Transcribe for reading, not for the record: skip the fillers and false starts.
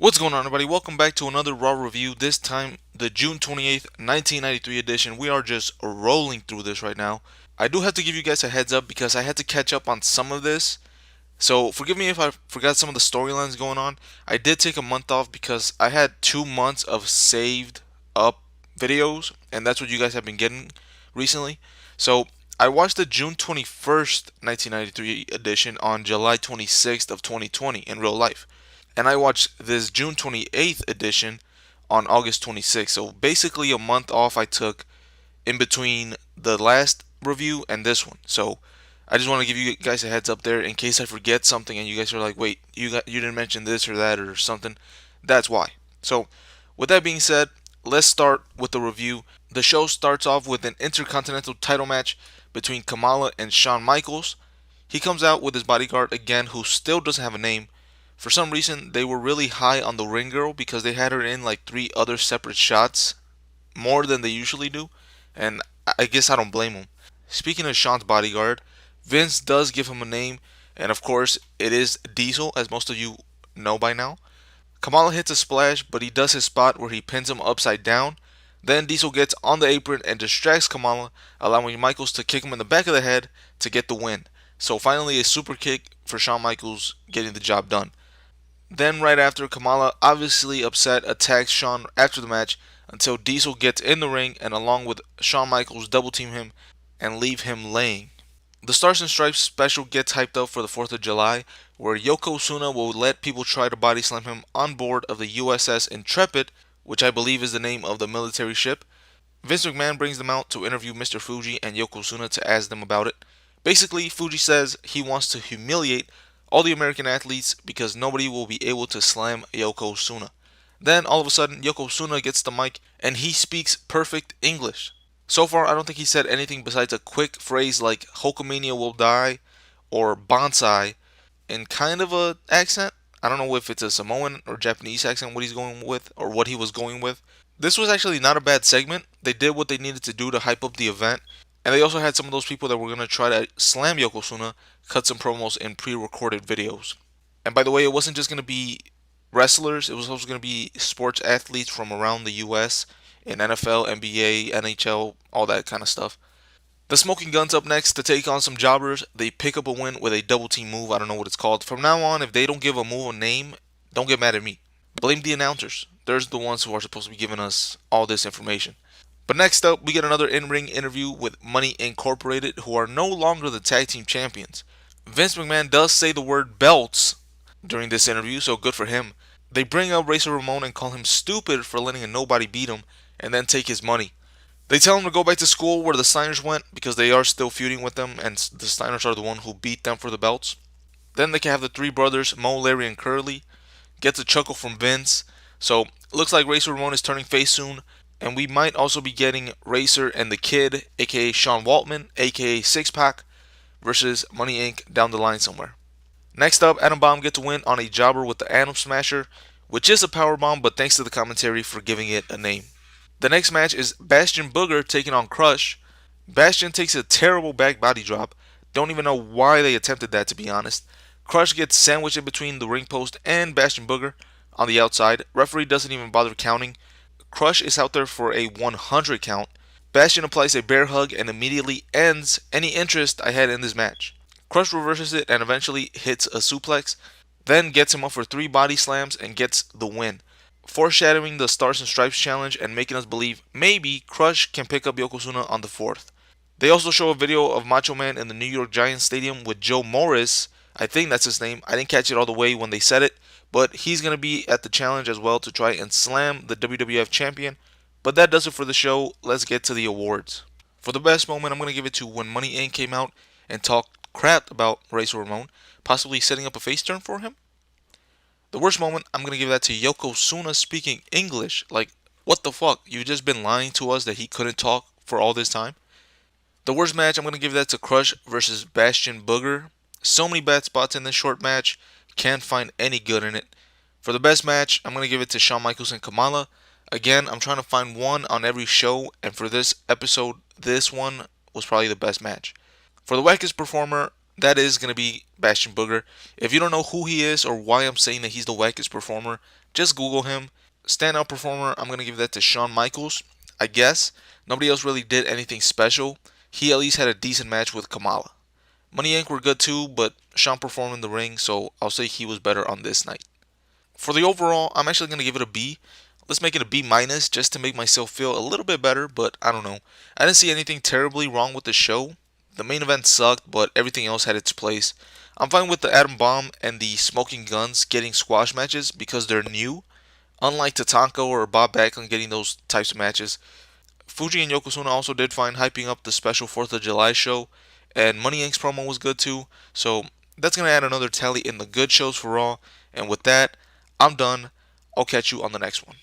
What's going on, everybody? Welcome back to another Raw review. This time, the June 28th, 1993 edition. We are just rolling through this right now. I do have to give you guys a heads up because I had to catch up on some of this. So forgive me if I forgot some of the storylines going on. I did take a month off because I had 2 months of saved up videos, and that's what you guys have been getting recently. So I watched the June 21st, 1993 edition on July 26th of 2020 in real life. And I watched this June 28th edition on August 26th. So basically a month off I took in between the last review and this one. So I just want to give you guys a heads up there in case I forget something and you guys are like, "Wait, you didn't mention this or that or something." That's why. So with that being said, let's start with the review. The show starts off with an intercontinental title match between Kamala and Shawn Michaels. He comes out with his bodyguard again, who still doesn't have a name. For some reason, they were really high on the ring girl because they had her in like 3 other separate shots, more than they usually do, and I guess I don't blame them. Speaking of Shawn's bodyguard, Vince does give him a name, and of course, it is Diesel, as most of you know by now. Kamala hits a splash, but he does his spot where he pins him upside down. Then Diesel gets on the apron and distracts Kamala, allowing Michaels to kick him in the back of the head to get the win. So finally, a super kick for Shawn Michaels getting the job done. Then right after, Kamala, obviously upset, attacks Shawn after the match until Diesel gets in the ring and along with Shawn Michaels double team him and leave him laying. The Stars and Stripes special gets hyped up for the 4th of July, where Yokozuna will let people try to body slam him on board of the USS Intrepid, which I believe is the name of the military ship. Vince McMahon brings them out to interview Mr. Fuji and Yokozuna to ask them about it. Basically, Fuji says he wants to humiliate all the American athletes because nobody will be able to slam Yokozuna. Then all of a sudden, Yokozuna gets the mic and he speaks perfect English. So far, I don't think he said anything besides a quick phrase like Hulkamania will die or bonsai in kind of a accent. I don't know if it's a Samoan or Japanese accent what he's going with or what he was going with. This was actually not a bad segment. They did what they needed to do to hype up the event. And they also had some of those people that were going to try to slam Yokozuna cut some promos in pre-recorded videos. And by the way, it wasn't just going to be wrestlers, it was also going to be sports athletes from around the US in NFL, NBA, NHL, all that kind of stuff. The Smoking Guns up next to take on some jobbers. They pick up a win with a double team move. I don't know what it's called. From now on, if they don't give a move a name, don't get mad at me. Blame the announcers. They're the ones who are supposed to be giving us all this information. But next up, we get another in-ring interview with Money Incorporated, who are no longer the tag team champions. Vince McMahon does say the word belts during this interview, so good for him. They bring up Razor Ramon and call him stupid for letting a nobody beat him, and then take his money. They tell him to go back to school where the Steiners went because they are still feuding with them, and the Steiners are the one who beat them for the belts. Then they can have the three brothers, Mo, Larry, and Curly. Gets a chuckle from Vince. So, looks like Razor Ramon is turning face soon, and we might also be getting Racer and the Kid, aka Sean Waltman, aka Six Pack, versus Money Inc. down the line somewhere. Next up, Adam Bomb gets a win on a jobber with the Atom Smasher, which is a power bomb, but thanks to the commentary for giving it a name. The next match is Bastian Booger taking on Crush. Bastian takes a terrible back body drop. Don't even know why they attempted that, to be honest. Crush gets sandwiched in between the ring post and Bastian Booger on the outside. Referee doesn't even bother counting. Crush is out there for a 100 count. Bastian applies a bear hug and immediately ends any interest I had in this match. Crush reverses it and eventually hits a suplex, then gets him up for 3 body slams and gets the win, foreshadowing the Stars and Stripes challenge and making us believe maybe Crush can pick up Yokozuna on the 4th. They also show a video of Macho Man in the New York Giants Stadium with Joe Morris. I think that's his name. I didn't catch it all the way when they said it, but he's going to be at the challenge as well to try and slam the WWF champion. But that does it for the show. Let's get to the awards. For the best moment, I'm going to give it to when Money Inc. came out and talked crap about Razor Ramon, possibly setting up a face turn for him. The worst moment, I'm going to give that to Yokozuna speaking English. Like, what the fuck? You've just been lying to us that he couldn't talk for all this time? The worst match, I'm going to give that to Crush versus Bastian Booger. So many bad spots in this short match. Can't find any good in it. For the best match, I'm going to give it to Shawn Michaels and Kamala. Again, I'm trying to find one on every show, and for this episode, this one was probably the best match. For the wackest performer, that is going to be Bastian Booger. If you don't know who he is or why I'm saying that he's the wackest performer, Just Google him. Standout performer, I'm going to give that to Shawn Michaels. I guess nobody else really did anything special. He at least had a decent match with Kamala. Money Inc. were good too, but Shawn performed in the ring, so I'll say he was better on this night. For the overall, I'm actually going to give it a B. Let's make it a B minus just to make myself feel a little bit better, but I don't know. I didn't see anything terribly wrong with the show. The main event sucked, but everything else had its place. I'm fine with the Atom Bomb and the Smoking Guns getting squash matches because they're new, unlike Tatanka or Bob Backlund getting those types of matches. Fuji and Yokozuna also did fine hyping up the special 4th of July show, and Money Inc.'s promo was good too, so that's going to add another tally in the good shows for Raw. And with that, I'm done. I'll catch you on the next one.